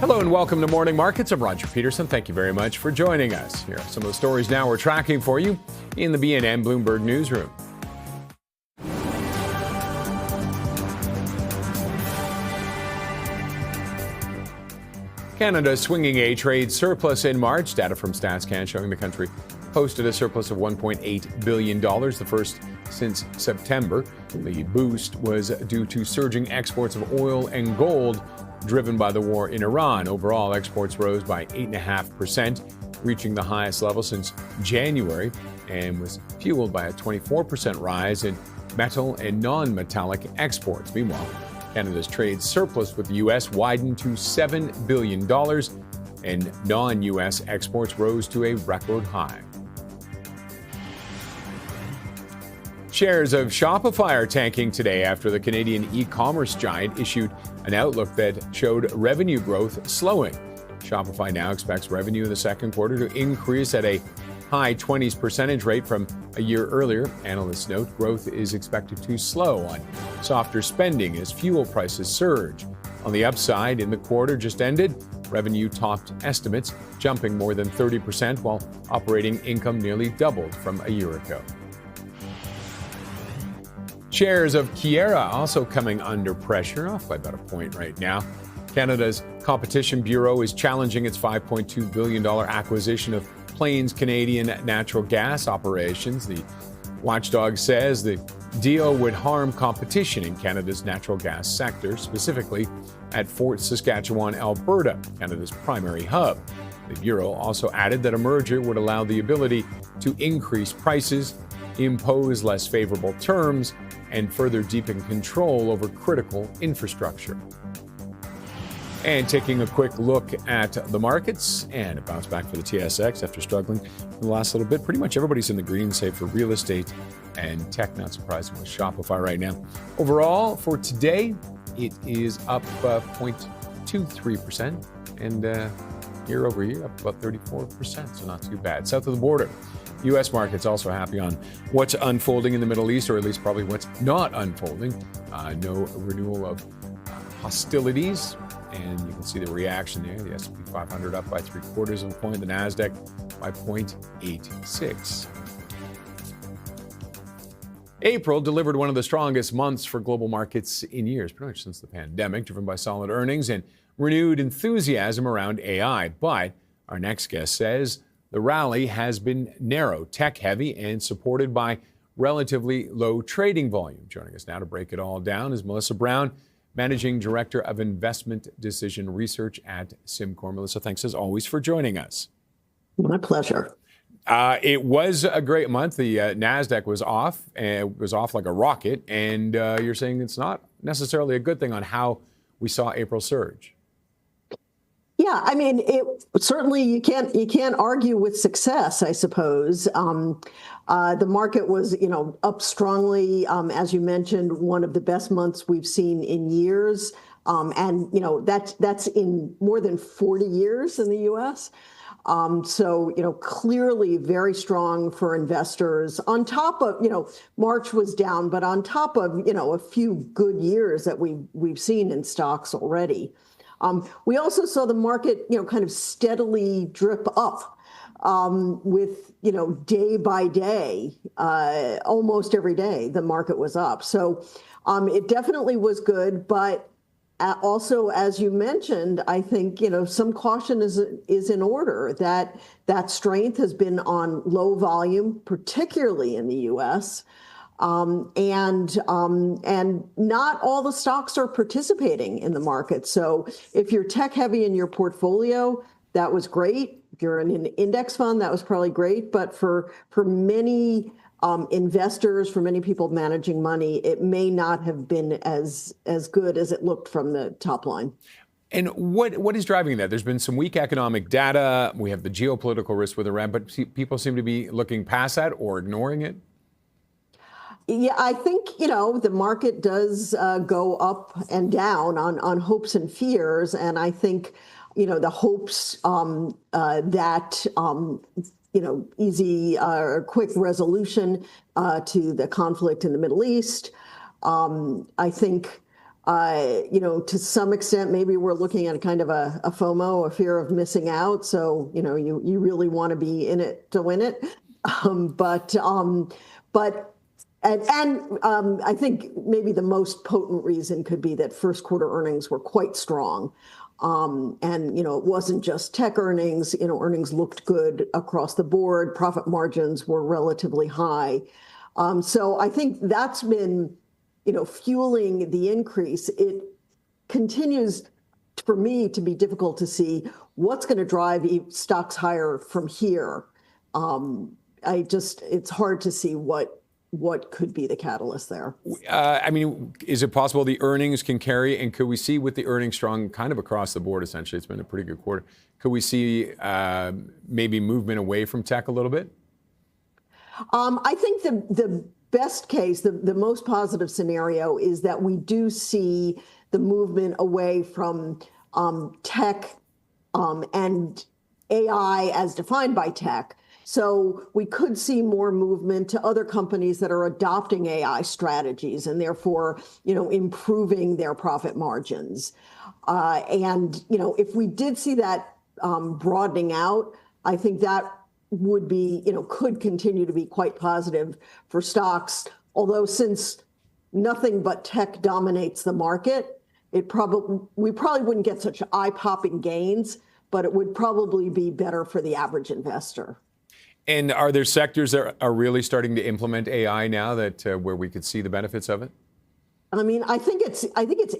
Hello and welcome to Morning Markets. I'm Roger Peterson. Thank you very much for joining us. Here are some of the stories now we're tracking for you in the BNN Bloomberg newsroom. Canada swinging a trade surplus in March. Data from StatsCan showing the country posted a surplus of $1.8 billion, the first since September. The boost was due to surging exports of oil and gold driven by the war in Iran. Overall, exports rose by 8.5%, reaching the highest level since January, and was fueled by a 24% rise in metal and non-metallic exports. Meanwhile, Canada's trade surplus with the U.S. widened to $7 billion, and non-U.S. exports rose to a record high. Shares of Shopify are tanking today after the Canadian e-commerce giant issued an outlook that showed revenue growth slowing. Shopify now expects revenue in the second quarter to increase at a high 20s% rate from a year earlier. Analysts note growth is expected to slow on softer spending as fuel prices surge. On the upside, in the quarter just ended, revenue topped estimates, jumping more than 30%, while operating income nearly doubled from a year ago. Shares of Keyera also coming under pressure, off by about a point right now. Canada's Competition Bureau is challenging its $5.2 billion acquisition of Plains Canadian natural gas operations. The watchdog says the deal would harm competition in Canada's natural gas sector, specifically at Fort Saskatchewan, Alberta, Canada's primary hub. The Bureau also added that a merger would allow the ability to increase prices, impose less favorable terms, and further deepen control over critical infrastructure. And taking a quick look at the markets, and a bounce back for the TSX after struggling for the last little bit. Pretty much everybody's in the green, save for real estate and tech, not surprisingly with Shopify right now. Overall, for today, it is up 0.23%, and year over year, up about 34%, so not too bad. South of the border, U.S. markets also happy on what's unfolding in the Middle East, or at least probably what's not unfolding. No renewal of hostilities, and you can see the reaction there. The S&P 500 up by 0.75 of a point, the NASDAQ by 0.86. April delivered one of the strongest months for global markets in years, pretty much since the pandemic, driven by solid earnings and renewed enthusiasm around AI. But our next guest says the rally has been narrow, tech-heavy, and supported by relatively low trading volume. Joining us now to break it all down is Melissa Brown, Managing Director of Investment Decision Research at SimCorp. Melissa, thanks as always for joining us. My pleasure. It was a great month. The NASDAQ was off, and it was off like a rocket, and you're saying it's not necessarily a good thing on how we saw April surge. Yeah, I mean, it certainly you can't argue with success, I suppose. The market was, up strongly, as you mentioned, one of the best months we've seen in years, and that's in more than 40 years in the U.S. So clearly very strong for investors. On top of March was down, but on top of a few good years that we've seen in stocks already. We also saw the market, kind of steadily drip up with, day by day, almost every day, the market was up. So it definitely was good. But also, as you mentioned, I think, some caution is in order. That strength has been on low volume, particularly in the U.S., and not all the stocks are participating in the market. So if you're tech heavy in your portfolio, that was great. If you're in an index fund, that was probably great. But for many investors, for many people managing money, it may not have been as good as it looked from the top line. And what is driving that? There's been some weak economic data. We have the geopolitical risk with Iran, but people seem to be looking past that or ignoring it. Yeah, I think, the market does go up and down on hopes and fears. And I think, the hopes that, easy or quick resolution to the conflict in the Middle East. I think To some extent, maybe we're looking at kind of a FOMO, a fear of missing out. So, you really want to be in it to win it. But I think maybe the most potent reason could be that first quarter earnings were quite strong. It wasn't just tech earnings. Earnings looked good across the board. Profit margins were relatively high. So I think that's been, fueling the increase. It continues for me to be difficult to see what's going to drive stocks higher from here. It's hard to see what could be the catalyst there. Is it possible the earnings can carry, and could we see with the earnings strong kind of across the board, essentially, it's been a pretty good quarter, could we see maybe movement away from tech a little bit? I think the best case, the most positive scenario is that we do see the movement away from tech and AI as defined by tech. So we could see more movement to other companies that are adopting AI strategies and therefore, improving their profit margins. If we did see that broadening out, I think that would be, could continue to be quite positive for stocks. Although since nothing but tech dominates the market, we probably wouldn't get such eye-popping gains, but it would probably be better for the average investor. And are there sectors that are really starting to implement AI now that where we could see the benefits of it? I think it's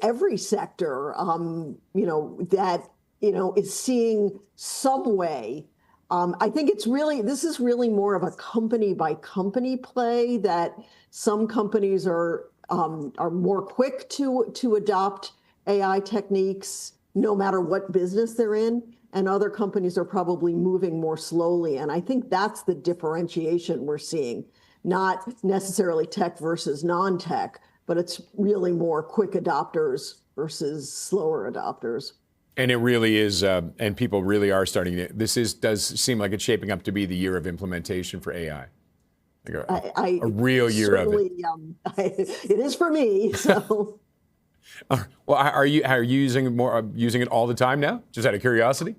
every sector, that is seeing some way. I think this is really more of a company by company play, that some companies are more quick to adopt AI techniques no matter what business they're in, and other companies are probably moving more slowly. And I think that's the differentiation we're seeing, not necessarily tech versus non-tech, but it's really more quick adopters versus slower adopters. And it really is, and people really are starting to, does seem like it's shaping up to be the year of implementation for AI. Like a real year of it. It is for me, so. Well, are you using it all the time now? Just out of curiosity?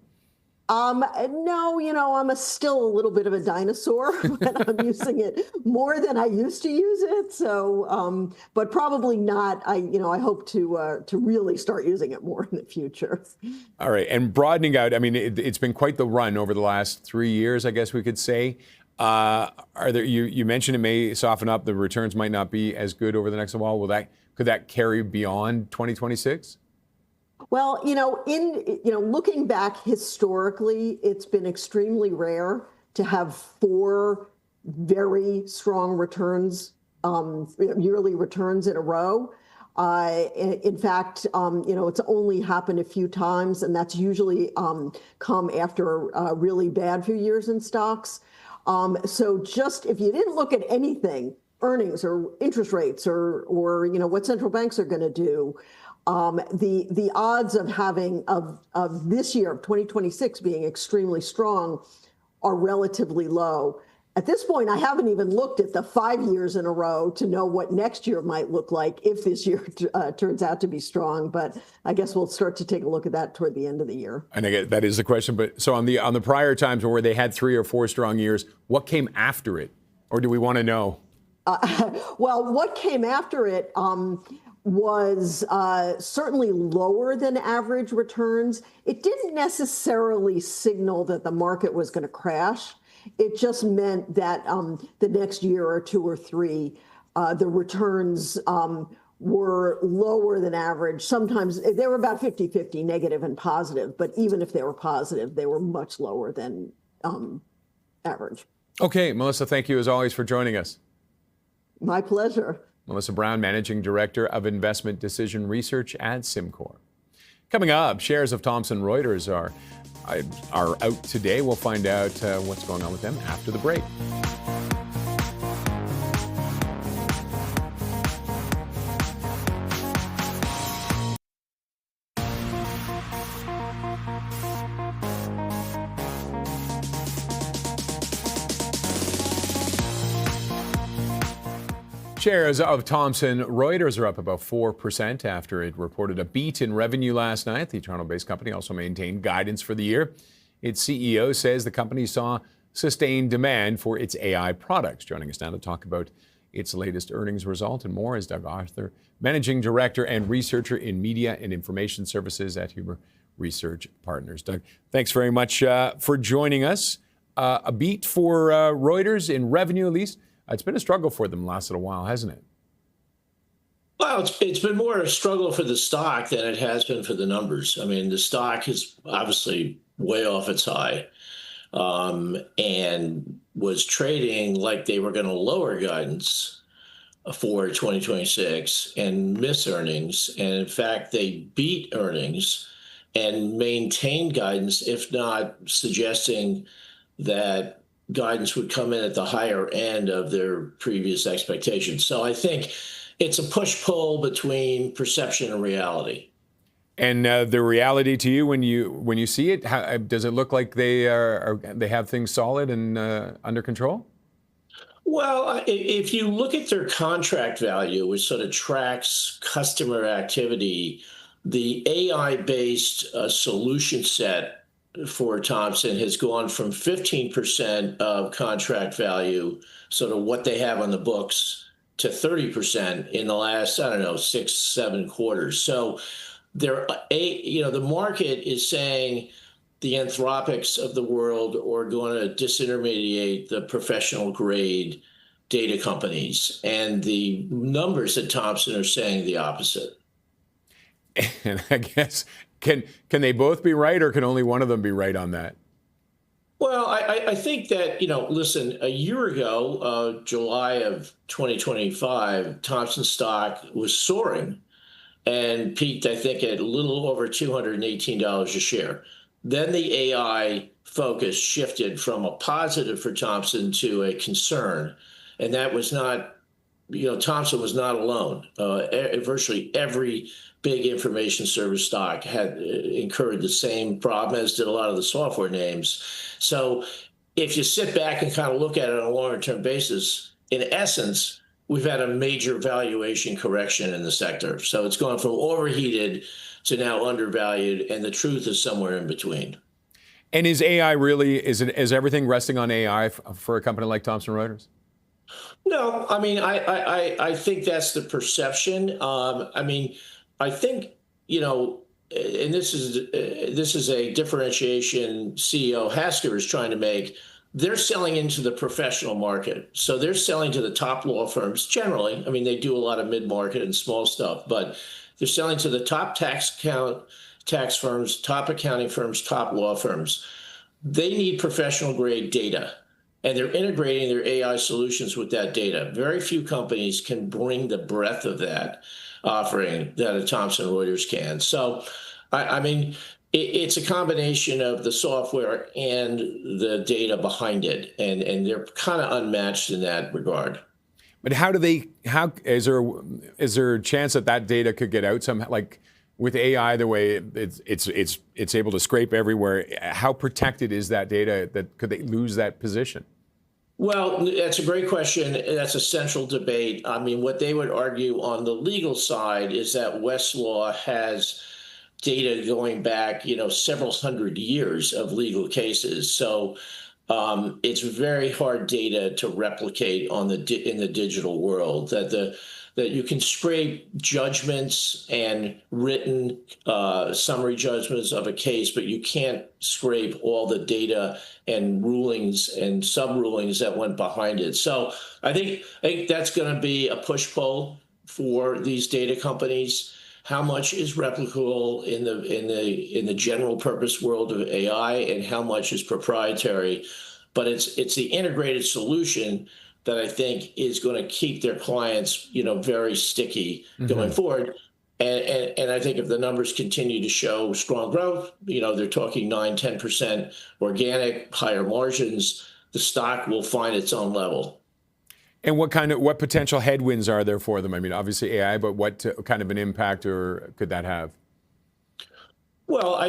No, I'm still a little bit of a dinosaur, but I'm using it more than I used to use it. So, but probably not. I hope to really start using it more in the future. All right, and broadening out. It's been quite the run over the last 3 years, I guess we could say. You mentioned it may soften up. The returns might not be as good over the next while. Could that carry beyond 2026? Well, looking back historically, it's been extremely rare to have 4 very strong returns, yearly returns in a row. In fact, it's only happened a few times, and that's usually come after a really bad few years in stocks. So just if you didn't look at anything, earnings or interest rates or what central banks are going to do, the odds of having of this year of 2026 being extremely strong are relatively low. At this point, I haven't even looked at the 5 years in a row to know what next year might look like if this year turns out to be strong. But I guess we'll start to take a look at that toward the end of the year. And again, that is the question. But so on the prior times where they had 3 or 4 strong years, what came after it, or do we want to know? Well, what came after it was certainly lower than average returns. It didn't necessarily signal that the market was going to crash. It just meant that the next year or 2 or 3, the returns were lower than average. Sometimes they were about 50-50, negative and positive. But even if they were positive, they were much lower than average. Okay, Melissa, thank you as always for joining us. My pleasure. Melissa Brown, Managing Director of Investment Decision Research at SimCorp. Coming up, shares of Thomson Reuters are out today. We'll find out what's going on with them after the break. Shares of Thomson Reuters are up about 4% after it reported a beat in revenue last night. The Toronto-based company also maintained guidance for the year. Its CEO says the company saw sustained demand for its AI products. Joining us now to talk about its latest earnings result and more is Doug Arthur, Managing Director and Researcher in Media and Information Services at Huber Research Partners. Doug, thanks very much for joining us. A beat for Reuters in revenue, at least. It's been a struggle for them the last little while, hasn't it? Well, it's been more a struggle for the stock than it has been for the numbers. I mean, the stock is obviously way off its high, and was trading like they were going to lower guidance for 2026 and miss earnings. And in fact, they beat earnings and maintained guidance, if not suggesting that guidance would come in at the higher end of their previous expectations. So I think it's a push-pull between perception and reality. And the reality to you when you see it, does it look like they have things solid and under control? Well, if you look at their contract value, which sort of tracks customer activity, the AI-based solution set for Thomson has gone from 15% of contract value, sort of what they have on the books, to 30% in the last, I don't know, 6-7 quarters. So the market is saying the Anthropics of the world are going to disintermediate the professional grade data companies. And the numbers at Thomson are saying the opposite. And I guess, can they both be right, or can only one of them be right on that? Well, I think that, listen, a year ago, July of 2025, Thomson stock was soaring and peaked, I think, at a little over $218 a share. Then the AI focus shifted from a positive for Thomson to a concern. And that was not, Thomson was not alone. Virtually every big information service stock had incurred the same problem, as did a lot of the software names. So if you sit back and kind of look at it on a longer term basis, in essence, we've had a major valuation correction in the sector. So it's gone from overheated to now undervalued, and the truth is somewhere in between. And is AI really, is everything resting on AI for a company like Thomson Reuters? No, I mean, I think that's the perception. I think, and this is a differentiation CEO Hasker is trying to make. They're selling into the professional market. So they're selling to the top law firms generally. I mean, they do a lot of mid-market and small stuff, but they're selling to the top tax firms, top accounting firms, top law firms. They need professional grade data, and they're integrating their AI solutions with that data. Very few companies can bring the breadth of that offering that a Thomson Reuters can. So, I mean, it's a combination of the software and the data behind it, and they're kind of unmatched in that regard. But how is there a chance that data could get out somehow? Like with AI, the way it's able to scrape everywhere, how protected is that data? That could they lose that position? Well, that's a great question. That's a central debate. I mean, what they would argue on the legal side is that Westlaw has data going back, several hundred years of legal cases. So it's very hard data to replicate in the digital world. That you can scrape judgments and written summary judgments of a case, but you can't scrape all the data and rulings and sub-rulings that went behind it. So I think that's going to be a push-pull for these data companies. How much is replicable in the general purpose world of AI, and how much is proprietary? But it's the integrated solution that I think is going to keep their clients, very sticky going forward. And I think if the numbers continue to show strong growth, they're talking 9-10% organic, higher margins, the stock will find its own level. And what potential headwinds are there for them? I mean, obviously AI, but what kind of an impact or could that have? Well,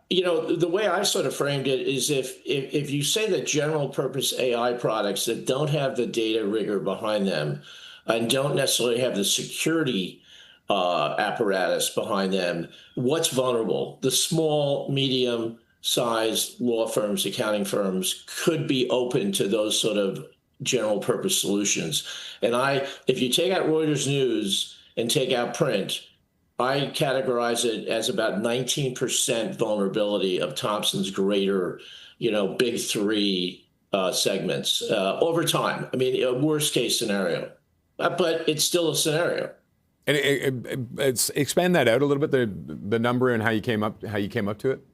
the way I sort of framed it is if you say that general purpose AI products that don't have the data rigor behind them and don't necessarily have the security apparatus behind them, what's vulnerable? The small, medium-sized law firms, accounting firms could be open to those sort of general purpose solutions. And if you take out Reuters News and take out print, I categorize it as about 19% vulnerability of Thomson's greater, big three segments over time. I mean, a worst case scenario, but it's still a scenario. And expand that out a little bit, the number and how you came up to it.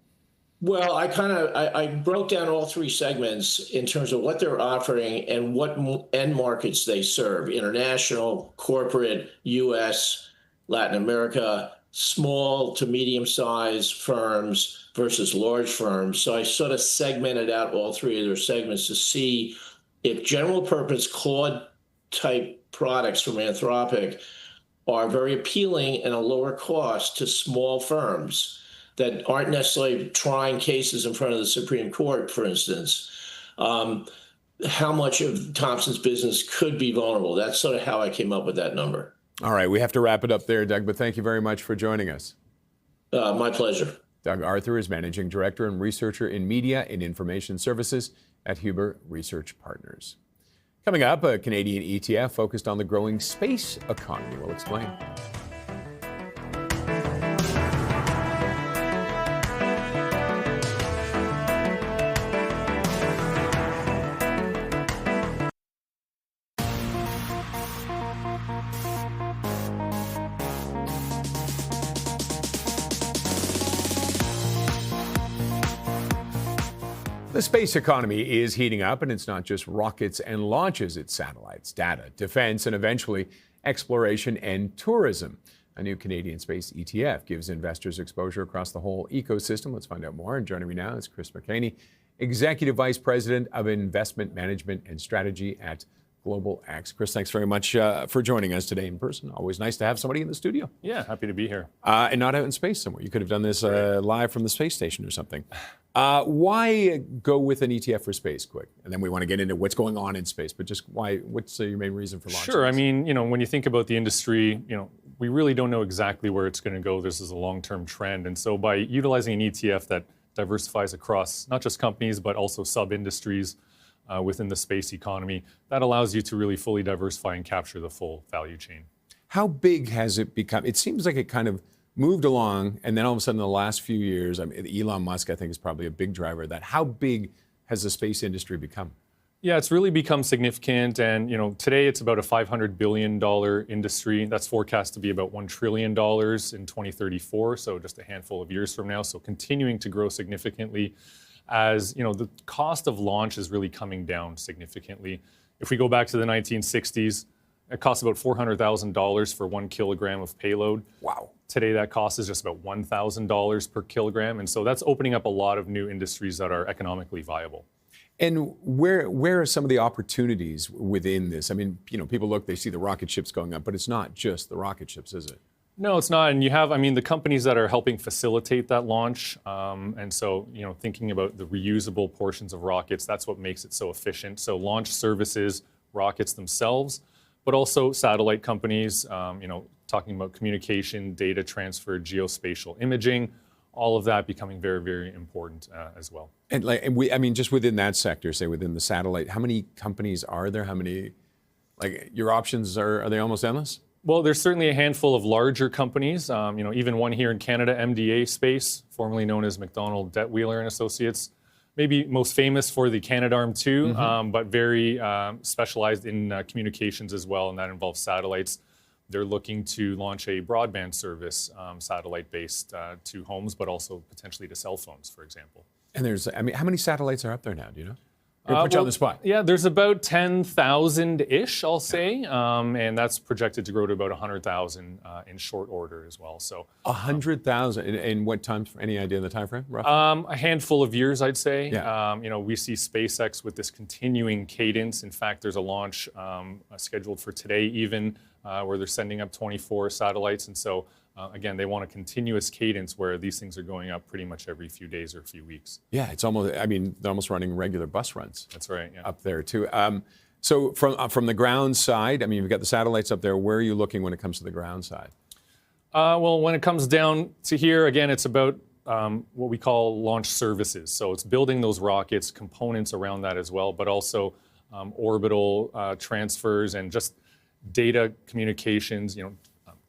Well, I broke down all three segments in terms of what they're offering and what end markets they serve: international, corporate, U.S., Latin America, small to medium-sized firms versus large firms. So I sort of segmented out all three of their segments to see if general purpose Claude type products from Anthropic are very appealing and a lower cost to small firms that aren't necessarily trying cases in front of the Supreme Court, for instance. How much of Thomson's business could be vulnerable? That's sort of how I came up with that number. All right, we have to wrap it up there, Doug, but thank you very much for joining us. My pleasure. Doug Arthur is Managing Director and Researcher in Media and Information Services at Huber Research Partners. Coming up, a Canadian ETF focused on the growing space economy. We'll explain. The space economy is heating up, and it's not just rockets and launches, it's satellites, data, defense, and eventually exploration and tourism. A new Canadian space ETF gives investors exposure across the whole ecosystem. Let's find out more. And joining me now is Chris McCaney, Executive Vice President of Investment Management and Strategy at Global X. Chris, thanks very much for joining us today in person. Always nice to have somebody in the studio. Yeah, happy to be here. And not out in space somewhere. You could have done this live from the space station or something. Why go with an ETF for space, quick? And then we want to get into what's going on in space, but just what's your main reason for launching? Sure. This? I mean, when you think about the industry, we really don't know exactly where it's going to go. This is a long-term trend. And so by utilizing an ETF that diversifies across not just companies, but also sub-industries within the space economy, that allows you to really fully diversify and capture the full value chain. How big has it become? It seems like it kind of moved along, and then all of a sudden in the last few years, Elon Musk, I think, is probably a big driver of that. How big has the space industry become? Yeah, it's really become significant, and today it's about a $500 billion industry. That's forecast to be about $1 trillion in 2034, so just a handful of years from now. So continuing to grow significantly as the cost of launch is really coming down significantly. If we go back to the 1960s, it cost about $400,000 for 1 kilogram of payload. Wow. Today, that cost is just about $1,000 per kilogram. And so that's opening up a lot of new industries that are economically viable. And where are some of the opportunities within this? I mean, people look, they see the rocket ships going up, but it's not just the rocket ships, is it? No, it's not. And you have, the companies that are helping facilitate that launch. And so, thinking about the reusable portions of rockets, that's what makes it so efficient. So launch services, rockets themselves, but also satellite companies, talking about communication, data transfer, geospatial imaging, all of that becoming very, very important as well. And just within that sector, say within the satellite, how many companies are there? How many, your options are they almost endless? Well, there's certainly a handful of larger companies, even one here in Canada, MDA Space, formerly known as McDonald Detweiler and Associates, maybe most famous for the Canadarm2, but very specialized in communications as well, and that involves satellites. They're looking to launch a broadband service, satellite-based, to homes, but also potentially to cell phones, for example. And how many satellites are up there now, do you know? Put you on the spot. Yeah, there's about 10,000-ish, I'll say, and that's projected to grow to about 100,000 in short order as well. So 100,000 in what time? Any idea of the time frame? Roughly? A handful of years, I'd say. Yeah. We see SpaceX with this continuing cadence. In fact, there's a launch scheduled for today, even where they're sending up 24 satellites, and so. Again, they want a continuous cadence where these things are going up pretty much every few days or a few weeks. Yeah, it's almost, they're almost running regular bus runs. That's right, yeah. Up there, too. So from the ground side, I mean, you've got the satellites up there. Where are you looking when it comes to the ground side? Well, when it comes down to here, again, it's about what we call launch services. So it's building those rockets, components around that as well, but also orbital transfers and just data communications,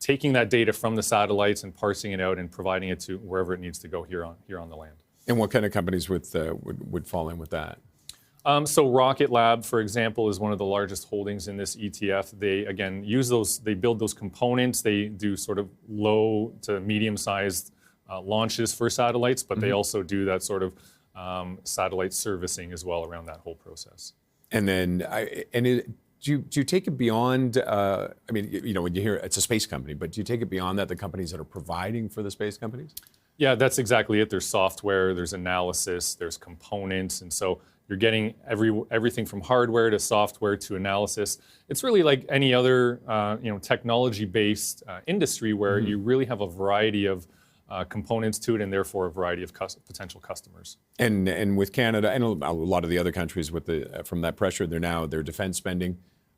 taking that data from the satellites and parsing it out and providing it to wherever it needs to go here on the land. And what kind of companies would fall in with that? So Rocket Lab, for example, is one of the largest holdings in this ETF. They, again, they build those components. They do sort of low to medium-sized launches for satellites, but they also do that sort of satellite servicing as well around that whole process. And then, do you take it beyond, I mean, when you hear it's a space company, but do you take it beyond that, the companies that are providing for the space companies? Yeah, that's exactly it. There's software, there's analysis, there's components, and so you're getting everything from hardware to software to analysis. It's really like any other technology-based industry where you really have a variety of components to it, and therefore a variety of potential customers. And with Canada and a lot of the other countries with from that pressure, their defense spending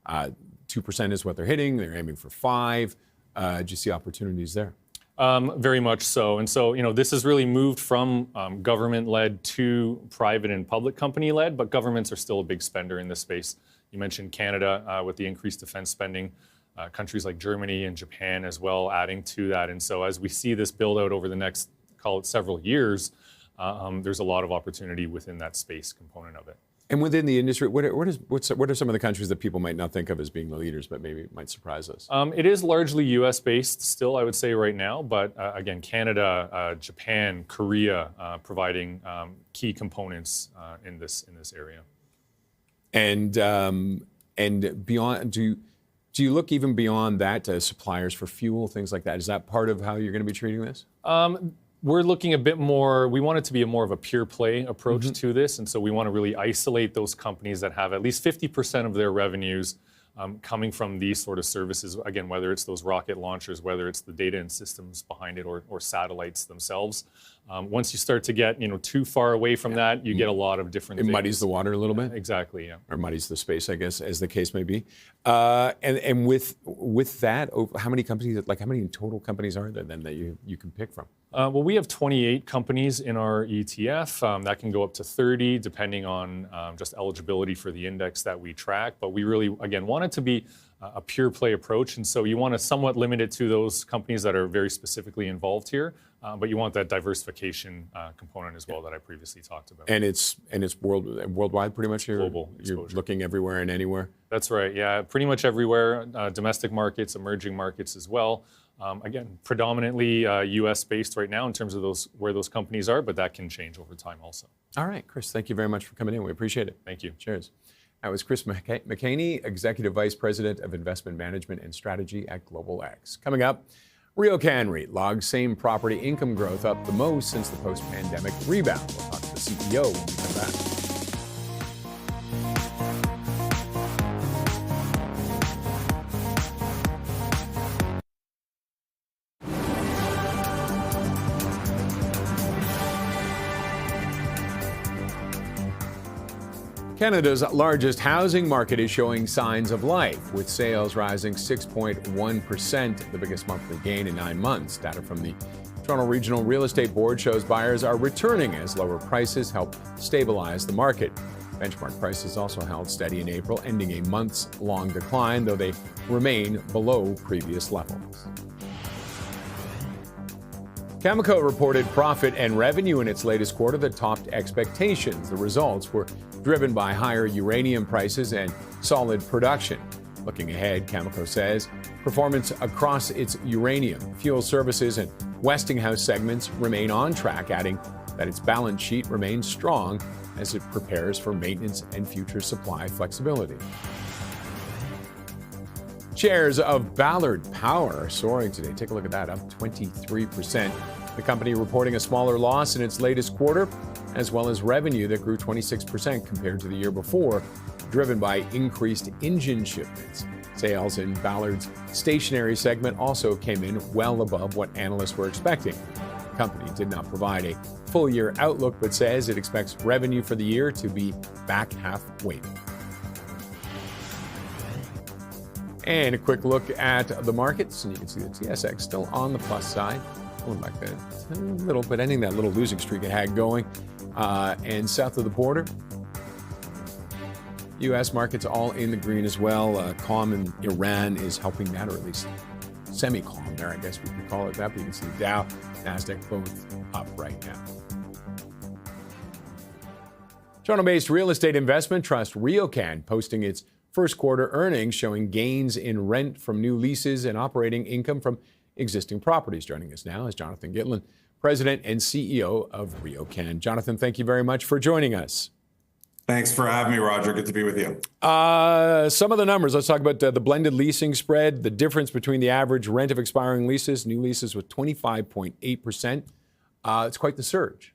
2% is what they're hitting. They're aiming for 5%. Do you see opportunities there? Very much so. And so, this has really moved from government-led to private and public company-led, but governments are still a big spender in this space. You mentioned Canada with the increased defense spending, countries like Germany and Japan as well adding to that. And so as we see this build out over the next, call it several years, there's a lot of opportunity within that space component of it. And within the industry, what are some of the countries that people might not think of as being the leaders, but maybe might surprise us? It is largely U.S.-based still, I would say, right now. But again, Canada, Japan, Korea, providing key components in this area. And beyond, do you look even beyond that to suppliers for fuel, things like that? Is that part of how you're going to be treating this? We're looking a bit more, we want it to be more of a pure play approach to this. And so we want to really isolate those companies that have at least 50% of their revenues coming from these sort of services. Again, whether it's those rocket launchers, whether it's the data and systems behind it or satellites themselves. Once you start to get too far away from that, you get a lot of different things. It muddies the water a little bit? Exactly, yeah. Or muddies the space, I guess, as the case may be. And with that, how many total companies are there then that you can pick from? Well, we have 28 companies in our ETF. That can go up to 30, depending on just eligibility for the index that we track. But we really, again, want it to be a pure play approach. And so you want to somewhat limit it to those companies that are very specifically involved here. But you want that diversification component as well that I previously talked about. And it's worldwide pretty much? Global exposure. You're looking everywhere and anywhere? That's right, yeah. Pretty much everywhere. Domestic markets, emerging markets as well. Again, predominantly U.S.-based right now in terms of where those companies are, but that can change over time also. All right, Chris, thank you very much for coming in. We appreciate it. Thank you. Cheers. That was Chris McKaney, Executive Vice President of Investment Management and Strategy at Global X. Coming up, RioCan REIT logs same property income growth up the most since the post-pandemic rebound. We'll talk to the CEO when we come back. Canada's largest housing market is showing signs of life, with sales rising 6.1%, the biggest monthly gain in 9 months. Data from the Toronto Regional Real Estate Board shows buyers are returning as lower prices help stabilize the market. Benchmark prices also held steady in April, ending a months-long decline, though they remain below previous levels. Cameco reported profit and revenue in its latest quarter that topped expectations. The results were driven by higher uranium prices and solid production. Looking ahead, Cameco says performance across its uranium, fuel services, and Westinghouse segments remain on track, adding that its balance sheet remains strong as it prepares for maintenance and future supply flexibility. Shares of Ballard Power are soaring today. Take a look at that, up 23%. The company reporting a smaller loss in its latest quarter, as well as revenue that grew 26% compared to the year before, driven by increased engine shipments. Sales in Ballard's stationary segment also came in well above what analysts were expecting. The company did not provide a full-year outlook, but says it expects revenue for the year to be back half weighted. And a quick look at the markets, and you can see the TSX still on the plus side, pulling back a little, but ending that little losing streak it had going. And south of the border, U.S. markets all in the green as well. Calm in Iran is helping that, or at least semi-calm there, I guess we could call it that. But you can see Dow, NASDAQ both up right now. Toronto-based real estate investment trust RioCan posting its first quarter earnings, showing gains in rent from new leases and operating income from existing properties. Joining us now is Jonathan Gitlin, President and CEO of RioCan. Jonathan, thank you very much for joining us. Thanks for having me, Roger. Good to be with you. Some of the numbers. Let's talk about the blended leasing spread, the difference between the average rent of expiring leases, new leases with 25.8%. It's quite the surge.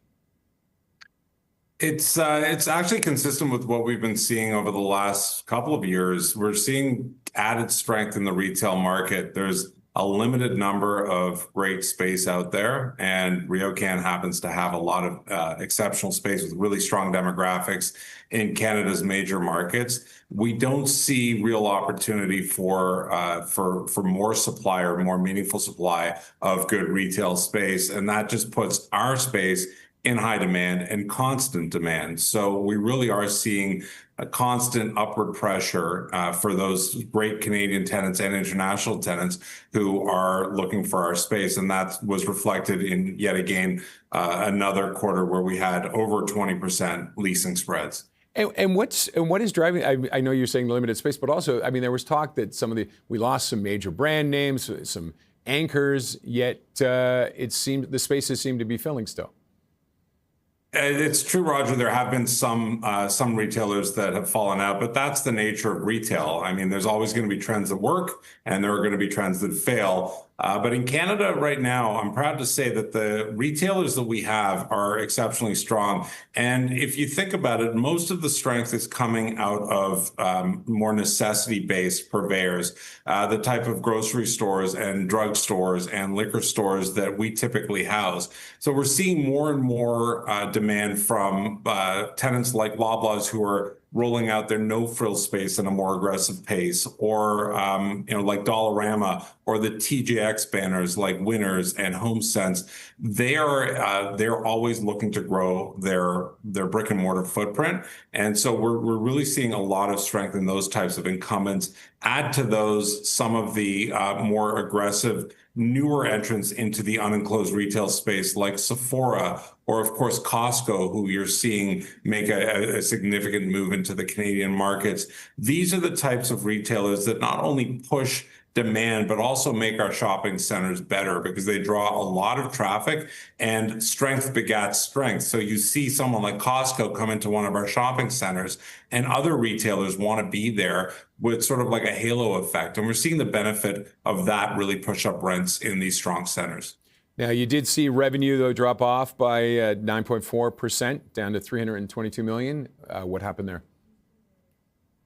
It's actually consistent with what we've been seeing over the last couple of years. We're seeing added strength in the retail market. There's a limited number of great space out there, and RioCan happens to have a lot of exceptional space with really strong demographics in Canada's major markets. We don't see real opportunity for more supply or more meaningful supply of good retail space, and that just puts our space in high demand and constant demand. So we really are seeing a constant upward pressure for those great Canadian tenants and international tenants who are looking for our space. And that was reflected in, yet again, another quarter where we had over 20% leasing spreads. And what is driving? I know you're saying limited space, but also, I mean, there was talk that we lost some major brand names, some anchors, yet it seemed the spaces seem to be filling still. It's true, Roger. There have been some retailers that have fallen out, but that's the nature of retail. I mean, there's always going to be trends that work, and there are going to be trends that fail. But in Canada right now, I'm proud to say that the retailers that we have are exceptionally strong. And if you think about it, most of the strength is coming out of more necessity-based purveyors, the type of grocery stores and drug stores and liquor stores that we typically house. So we're seeing more and more demand from tenants like Loblaws, who are rolling out their no-frills space in a more aggressive pace, or like Dollarama or the TJX banners like Winners and HomeSense. They're always looking to grow their brick and mortar footprint, and so we're really seeing a lot of strength in those types of incumbents. Add to those some of the more aggressive newer entrants into the unenclosed retail space like Sephora, or of course Costco, who you're seeing make a significant move into the Canadian markets. These are the types of retailers that not only push demand, but also make our shopping centers better because they draw a lot of traffic, and strength begets strength. So you see someone like Costco come into one of our shopping centers, and other retailers want to be there with sort of like a halo effect. And we're seeing the benefit of that really push up rents in these strong centers. Now, you did see revenue, though, drop off by 9.4%, down to $322 million. What happened there?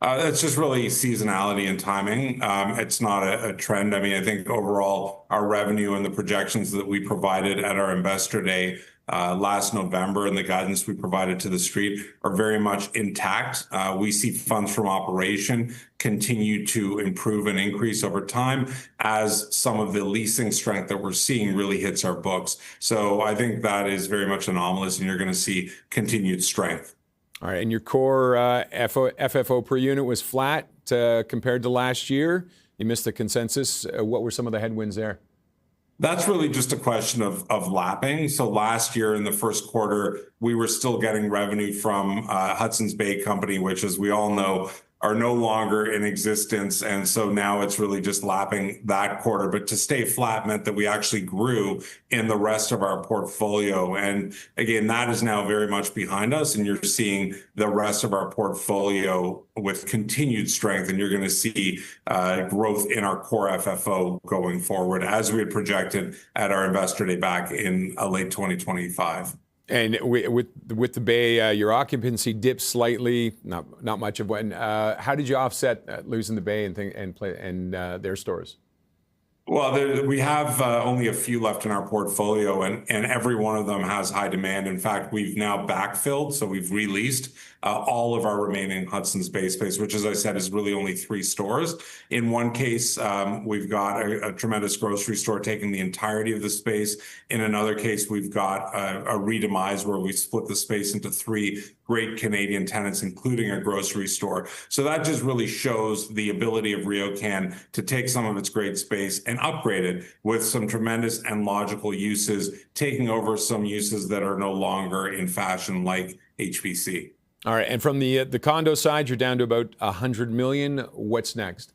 It's just really seasonality and timing. It's not a trend. I mean, I think overall, our revenue and the projections that we provided at our Investor Day last November and the guidance we provided to the street are very much intact. We see funds from operation continue to improve and increase over time as some of the leasing strength that we're seeing really hits our books. So I think that is very much anomalous, and you're going to see continued strength. All right, and your core FFO per unit was flat compared to last year. You missed the consensus. What were some of the headwinds there? That's really just a question of lapping. So last year in the first quarter, we were still getting revenue from Hudson's Bay Company, which, as we all know, are no longer in existence. And so now it's really just lapping that quarter. But to stay flat meant that we actually grew in the rest of our portfolio. And again, that is now very much behind us. And you're seeing the rest of our portfolio with continued strength. And you're going to see growth in our core FFO going forward, as we had projected at our Investor Day back in late 2025. And with the Bay, your occupancy dipped slightly, not much of one. How did you offset losing the Bay and their stores? Well, we have only a few left in our portfolio, and every one of them has high demand. In fact, we've now backfilled, so we've released all of our remaining Hudson's Bay space, which, as I said, is really only 3 stores. In one case, we've got a tremendous grocery store taking the entirety of the space. In another case, we've got a redemise where we split the space into 3 great Canadian tenants, including a grocery store. So that just really shows the ability of RioCan to take some of its great space and upgrade it with some tremendous and logical uses, taking over some uses that are no longer in fashion, like HBC. All right, and from the condo side, you're down to about $100 million. What's next?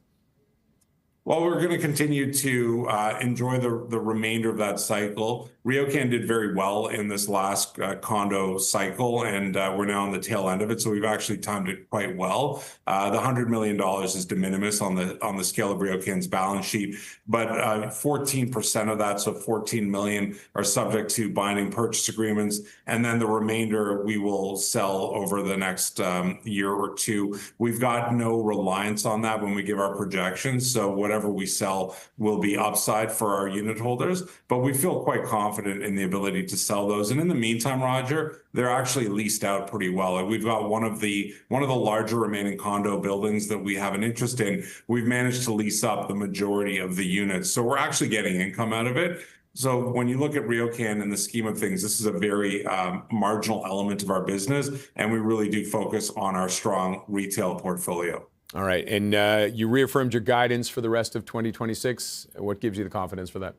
Well, we're going to continue to enjoy the remainder of that cycle. RioCan did very well in this last condo cycle, and we're now on the tail end of it. So we've actually timed it quite well. The $100 million is de minimis on the scale of RioCan's balance sheet, but 14% of that, so 14 million, are subject to binding purchase agreements, and then the remainder we will sell over the next year or two. We've got no reliance on that when we give our projections, so whatever we sell will be upside for our unit holders, but we feel quite confident in the ability to sell those. And in the meantime, Roger, they're actually leased out pretty well. And we've got one of the larger remaining condo buildings that we have an interest in. We've managed to lease up the majority of the units, so we're actually getting income out of it. So when you look at RioCan in the scheme of things, this is a very marginal element of our business, and we really do focus on our strong retail portfolio. All right, and you reaffirmed your guidance for the rest of 2026. What gives you the confidence for that?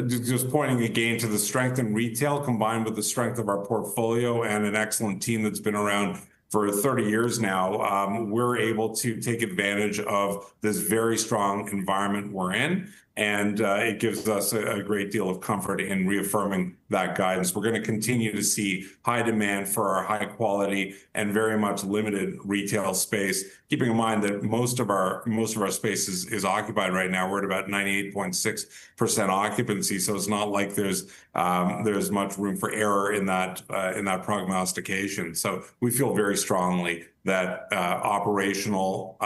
Just pointing again to the strength in retail combined with the strength of our portfolio and an excellent team that's been around for 30 years now, we're able to take advantage of this very strong environment we're in. And it gives us a great deal of comfort in reaffirming that guidance. We're going to continue to see high demand for our high quality and very much limited retail space, keeping in mind that most of our space is occupied right now. We're at about 98.6% occupancy, so it's not like there's much room for error in that prognostication. So we feel very strongly that operational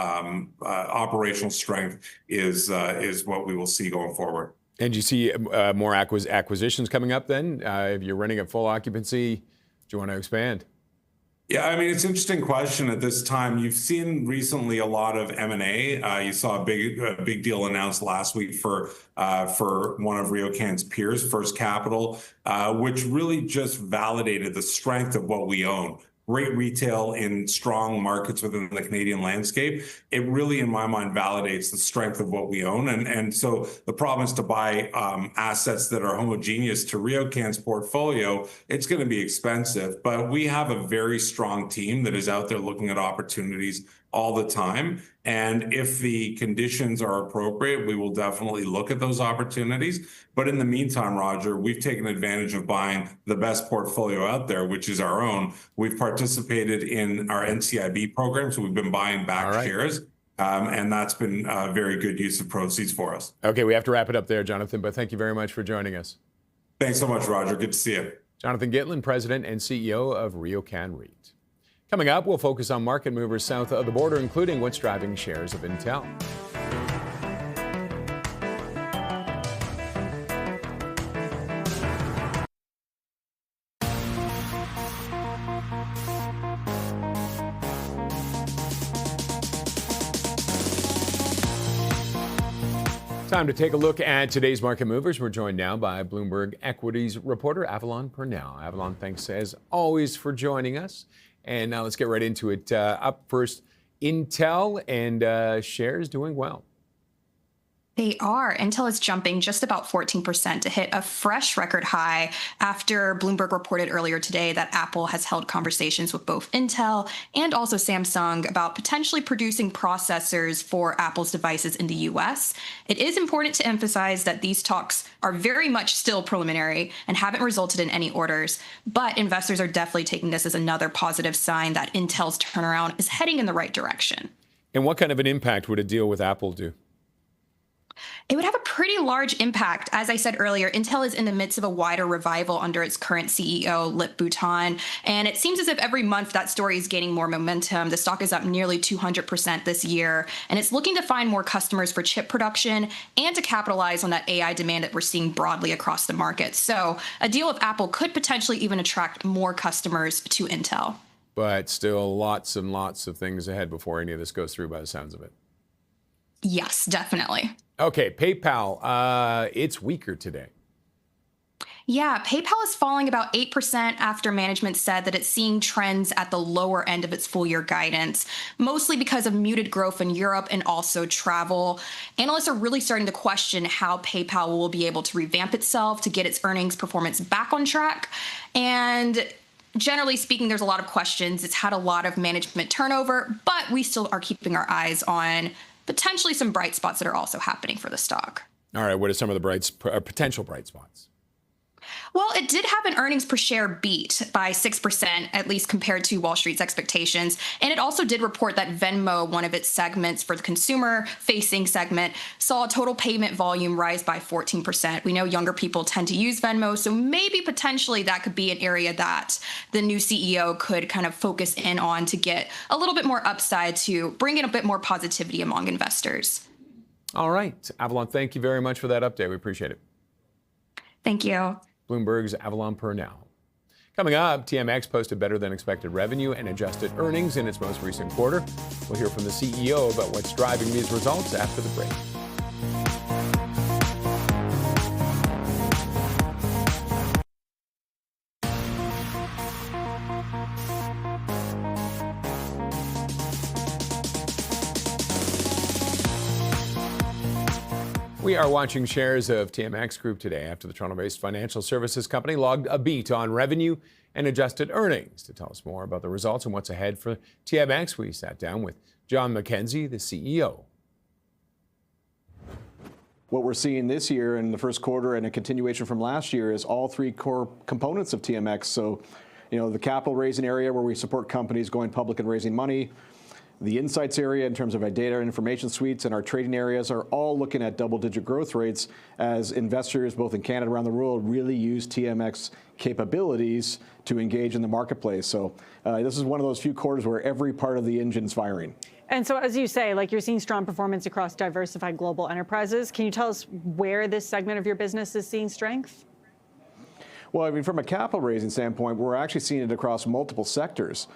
strength is what we will see going forward. And you see more acquisitions coming up then? If you're running at full occupancy, do you want to expand? Yeah, I mean, it's an interesting question at this time. You've seen recently a lot of M&A. You saw a big deal announced last week for one of RioCan's peers, First Capital, which really just validated the strength of what we own. Great retail in strong markets within the Canadian landscape. It really, in my mind, validates the strength of what we own. And so the problem is to buy assets that are homogeneous to RioCan's portfolio. It's going to be expensive, but we have a very strong team that is out there looking at opportunities all the time. And if the conditions are appropriate, we will definitely look at those opportunities. But in the meantime, Roger, we've taken advantage of buying the best portfolio out there, which is our own. We've participated in our NCIB program, so we've been buying back shares. And that's been a very good use of proceeds for us. Okay, we have to wrap it up there, Jonathan, but thank you very much for joining us. Thanks so much, Roger. Good to see you. Jonathan Gitlin, President and CEO of RioCan REIT. Coming up, we'll focus on market movers south of the border, including what's driving shares of Intel. Time to take a look at today's market movers. We're joined now by Bloomberg equities reporter Avalon Purnell. Avalon, thanks as always for joining us. And now let's get right into it. Up first, Intel, and shares doing well. They are. Intel is jumping just about 14% to hit a fresh record high after Bloomberg reported earlier today that Apple has held conversations with both Intel and also Samsung about potentially producing processors for Apple's devices in the US. It is important to emphasize that these talks are very much still preliminary and haven't resulted in any orders, but investors are definitely taking this as another positive sign that Intel's turnaround is heading in the right direction. And what kind of an impact would a deal with Apple do? It would have a pretty large impact. As I said earlier, Intel is in the midst of a wider revival under its current CEO, Lip Bhutan. And it seems as if every month that story is gaining more momentum. The stock is up nearly 200% this year. And it's looking to find more customers for chip production and to capitalize on that AI demand that we're seeing broadly across the market. So a deal with Apple could potentially even attract more customers to Intel. But still lots and lots of things ahead before any of this goes through by the sounds of it. Yes, definitely. Okay, PayPal, it's weaker today. Yeah, PayPal is falling about 8% after management said that it's seeing trends at the lower end of its full year guidance, mostly because of muted growth in Europe and also travel. Analysts are really starting to question how PayPal will be able to revamp itself to get its earnings performance back on track. And generally speaking, there's a lot of questions. It's had a lot of management turnover, but we still are keeping our eyes on potentially some bright spots that are also happening for the stock. All right, what are some of the potential bright spots? Well, it did have an earnings per share beat by 6%, at least compared to Wall Street's expectations. And it also did report that Venmo, one of its segments for the consumer-facing segment, saw a total payment volume rise by 14%. We know younger people tend to use Venmo, so maybe potentially that could be an area that the new CEO could kind of focus in on to get a little bit more upside to bring in a bit more positivity among investors. All right, Avalon, thank you very much for that update. We appreciate it. Thank you. Bloomberg's Avalon Purnell. Coming up, TMX posted better than expected revenue and adjusted earnings in its most recent quarter. We'll hear from the CEO about what's driving these results after the break. We are watching shares of TMX Group today after the Toronto-based financial services company logged a beat on revenue and adjusted earnings. To tell us more about the results and what's ahead for TMX, we sat down with John McKenzie, the CEO. What we're seeing this year in the first quarter and a continuation from last year is all three core components of TMX. So, the capital raising area where we support companies going public and raising money, the insights area in terms of our data and information suites, and our trading areas are all looking at double-digit growth rates as investors, both in Canada and around the world, really use TMX capabilities to engage in the marketplace. So this is one of those few quarters where every part of the engine's firing. And so, as you say, you're seeing strong performance across diversified global enterprises. Can you tell us where this segment of your business is seeing strength? Well, from a capital raising standpoint, we're actually seeing it across multiple sectors.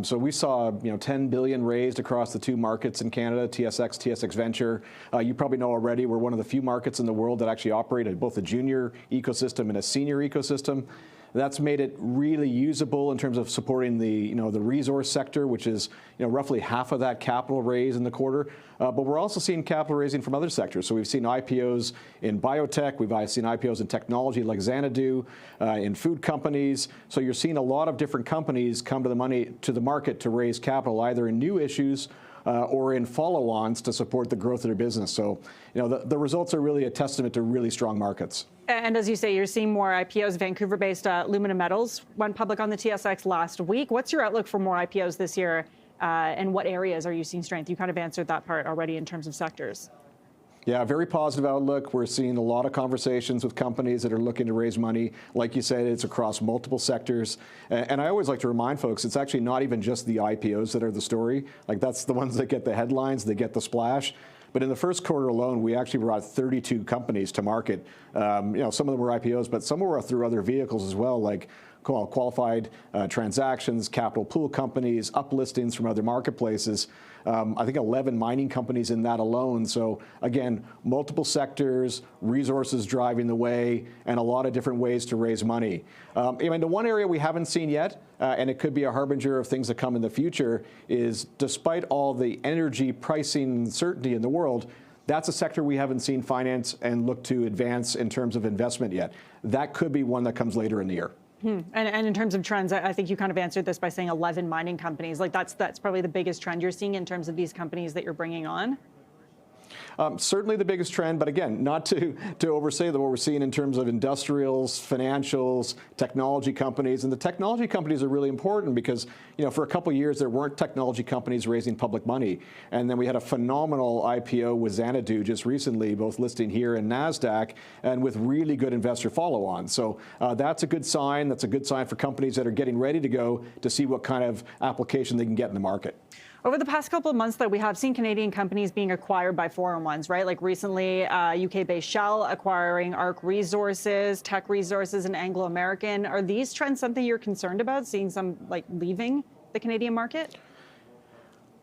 So we saw, $10 billion raised across the two markets in Canada, TSX Venture. You probably know already we're one of the few markets in the world that actually operate at both a junior ecosystem and a senior ecosystem. That's made it really usable in terms of supporting the, the resource sector, which is, roughly half of that capital raise in the quarter. But we're also seeing capital raising from other sectors. So we've seen IPOs in biotech. We've seen IPOs in technology like Xanadu, in food companies. So you're seeing a lot of different companies come to the market to raise capital, either in new issues or in follow-ons to support the growth of their business. So, the results are really a testament to really strong markets. And as you say, you're seeing more IPOs. Vancouver-based Lumina Metals went public on the TSX last week. What's your outlook for more IPOs this year, and what areas are you seeing strength? You kind of answered that part already in terms of sectors. Yeah, very positive outlook. We're seeing a lot of conversations with companies that are looking to raise money. Like you said, it's across multiple sectors. And I always like to remind folks, it's actually not even just the IPOs that are the story. That's the ones that get the headlines, they get the splash. But in the first quarter alone, we actually brought 32 companies to market. Some of them were IPOs, but some were through other vehicles as well, like qualified transactions, capital pool companies, uplistings from other marketplaces. I think 11 mining companies in that alone. So again, multiple sectors, resources driving the way, and a lot of different ways to raise money. The one area we haven't seen yet, and it could be a harbinger of things that come in the future, is despite all the energy pricing uncertainty in the world, that's a sector we haven't seen finance and look to advance in terms of investment yet. That could be one that comes later in the year. And in terms of trends, I think you kind of answered this by saying 11 mining companies. That's probably the biggest trend you're seeing in terms of these companies that you're bringing on. Certainly the biggest trend, but again, not to oversay what we're seeing in terms of industrials, financials, technology companies. And the technology companies are really important because, for a couple of years, there weren't technology companies raising public money. And then we had a phenomenal IPO with Xanadu just recently, both listing here in NASDAQ and with really good investor follow-on. So that's a good sign. That's a good sign for companies that are getting ready to go to see what kind of application they can get in the market. Over the past couple of months, though, we have seen Canadian companies being acquired by foreign ones, right? Like recently, UK-based Shell acquiring ARC Resources, Tech Resources, and Anglo American. Are these trends something you're concerned about, seeing some leaving the Canadian market?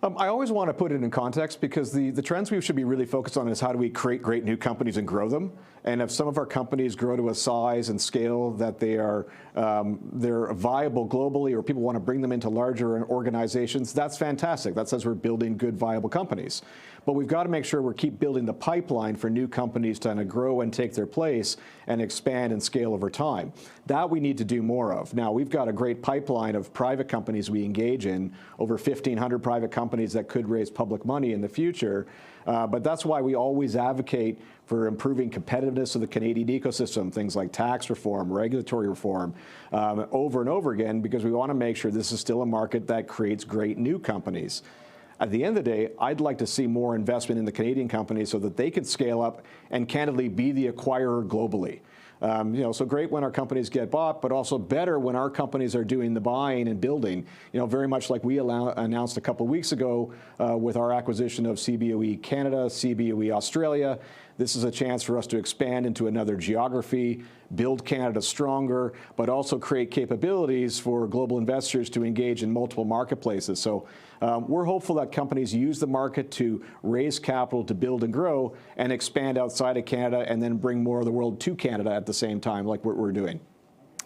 I always want to put it in context because the trends we should be really focused on is how do we create great new companies and grow them. And if some of our companies grow to a size and scale that they're viable globally, or people want to bring them into larger organizations, that's fantastic. That says we're building good, viable companies. But we've got to make sure we keep building the pipeline for new companies to kind of grow and take their place and expand and scale over time. That we need to do more of. Now, we've got a great pipeline of private companies we engage in, over 1,500 private companies that could raise public money in the future. But that's why we always advocate for improving competitiveness of the Canadian ecosystem, things like tax reform, regulatory reform, over and over again, because we want to make sure this is still a market that creates great new companies. At the end of the day, I'd like to see more investment in the Canadian companies so that they can scale up and candidly be the acquirer globally. So great when our companies get bought, but also better when our companies are doing the buying and building. Very much like we announced a couple of weeks ago with our acquisition of CBOE Canada, CBOE Australia. This is a chance for us to expand into another geography, build Canada stronger, but also create capabilities for global investors to engage in multiple marketplaces. So we're hopeful that companies use the market to raise capital to build and grow and expand outside of Canada and then bring more of the world to Canada at the same time, like what we're doing.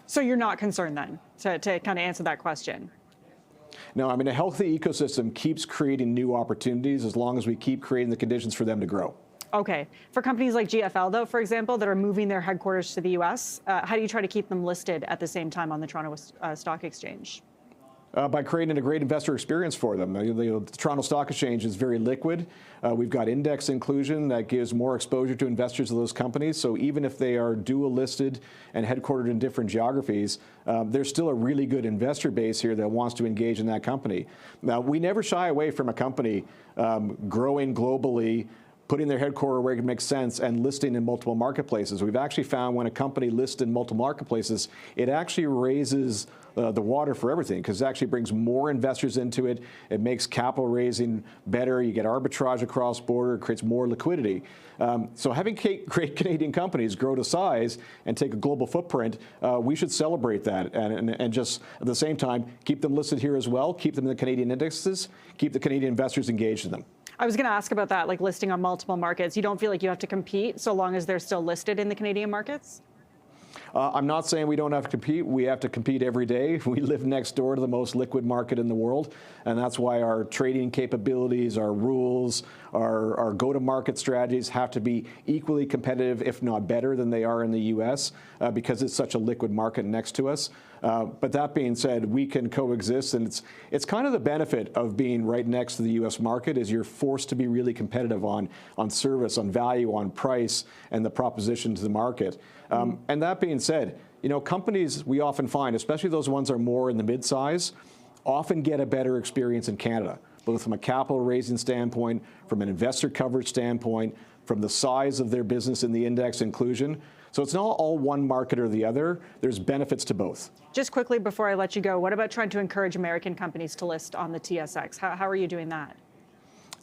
So you're not concerned then, to kind of answer that question? No, a healthy ecosystem keeps creating new opportunities as long as we keep creating the conditions for them to grow. Okay. For companies like GFL, though, for example, that are moving their headquarters to the U.S., how do you try to keep them listed at the same time on the Toronto Stock Exchange? By creating a great investor experience for them. The Toronto Stock Exchange is very liquid. We've got index inclusion that gives more exposure to investors of those companies. So even if they are dual listed and headquartered in different geographies, there's still a really good investor base here that wants to engage in that company. Now, we never shy away from a company growing globally, putting their headquarters where it makes sense, and listing in multiple marketplaces. We've actually found when a company lists in multiple marketplaces, it actually raises the water for everything, because it actually brings more investors into it. It makes capital raising better. You get arbitrage across border. It creates more liquidity. So having great Canadian companies grow to size and take a global footprint, we should celebrate that and just at the same time keep them listed here as well, keep them in the Canadian indexes, keep the Canadian investors engaged in them. I was going to ask about that, like listing on multiple markets. You don't feel like you have to compete so long as they're still listed in the Canadian markets? I'm not saying we don't have to compete. We have to compete every day. We live next door to the most liquid market in the world, and that's why our trading capabilities, our rules, our go-to-market strategies have to be equally competitive, if not better, than they are in the U.S. Because it's such a liquid market next to us. But that being said, we can coexist, and it's kind of the benefit of being right next to the U.S. market is you're forced to be really competitive on service, on value, on price, and the proposition to the market. And that being said, companies we often find, especially those ones that are more in the mid-size, often get a better experience in Canada, both from a capital raising standpoint, from an investor coverage standpoint, from the size of their business in the index inclusion. So it's not all one market or the other. There's benefits to both. Just quickly before I let you go, what about trying to encourage American companies to list on the TSX? How are you doing that?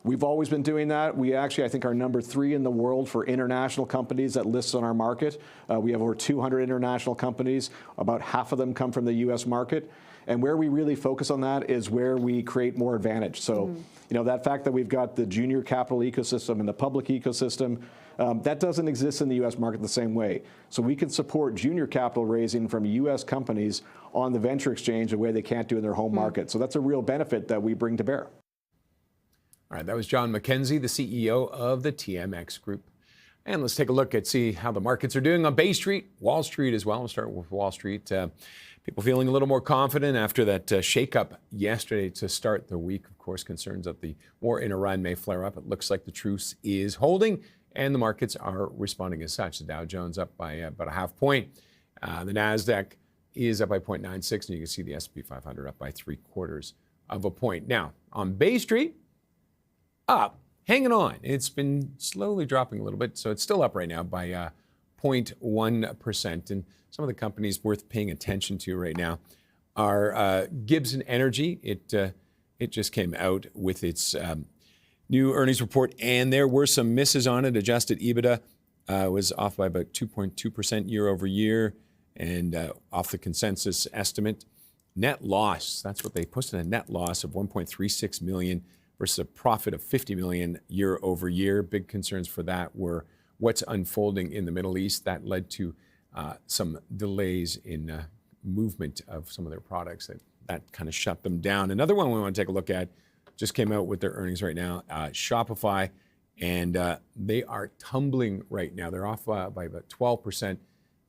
We've always been doing that. We actually, I think, are number 3 in the world for international companies that list on our market. We have over 200 international companies. About half of them come from the U.S. market. And where we really focus on that is where we create more advantage. So, that fact that we've got the junior capital ecosystem and the public ecosystem, that doesn't exist in the U.S. market the same way. So we can support junior capital raising from U.S. companies on the venture exchange a way they can't do in their home market. So that's a real benefit that we bring to bear. All right, that was John McKenzie, the CEO of the TMX Group. And let's take a look see how the markets are doing on Bay Street, Wall Street as well. We'll start with Wall Street. People feeling a little more confident after that shakeup yesterday to start the week. Of course, concerns that the war in Iran may flare up. It looks like the truce is holding, and the markets are responding as such. The Dow Jones up by about a half point. The NASDAQ is up by 0.96, and you can see the S&P 500 up by 0.75 of a point. Now, on Bay Street, up, hanging on. It's been slowly dropping a little bit, so it's still up right now by 0.1%. And some of the companies worth paying attention to right now are Gibson Energy. It just came out with its new earnings report, and there were some misses on it. Adjusted EBITDA was off by about 2.2% year over year, and off the consensus estimate. Net loss, that's what they posted, a net loss of $1.36 million versus a profit of $50 million year over year. Big concerns for that were what's unfolding in the Middle East. That led to some delays in movement of some of their products. That kind of shut them down. Another one we want to take a look at just came out with their earnings right now, Shopify, and they are tumbling right now. They're off by about 12%.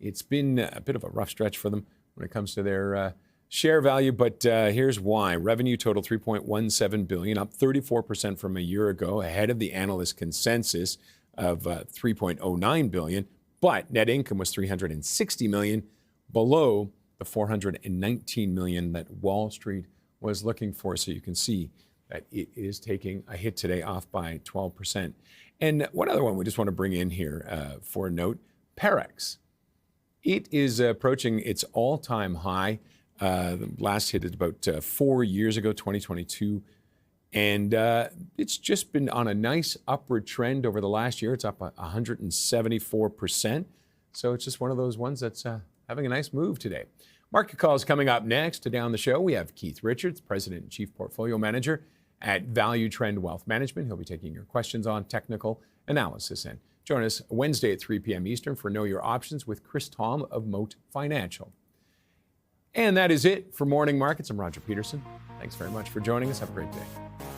It's been a bit of a rough stretch for them when it comes to their share value, but here's why. Revenue total $3.17 billion, up 34% from a year ago, ahead of the analyst consensus of $3.09 billion. But net income was $360 million, below the $419 million that Wall Street was looking for. So you can see that it is taking a hit today, off by 12%. And one other one we just want to bring in here for a note, Parex. It is approaching its all-time high. The last hit is about 4 years ago, 2022. And it's just been on a nice upward trend over the last year. It's up 174%. So it's just one of those ones that's having a nice move today. Market calls coming up next. Today on the show, we have Keith Richards, President and Chief Portfolio Manager at Value Trend Wealth Management. He'll be taking your questions on technical analysis. And join us Wednesday at 3 p.m. Eastern for Know Your Options with Chris Tom of Moat Financial. And that is it for Morning Markets. I'm Roger Peterson. Thanks very much for joining us. Have a great day.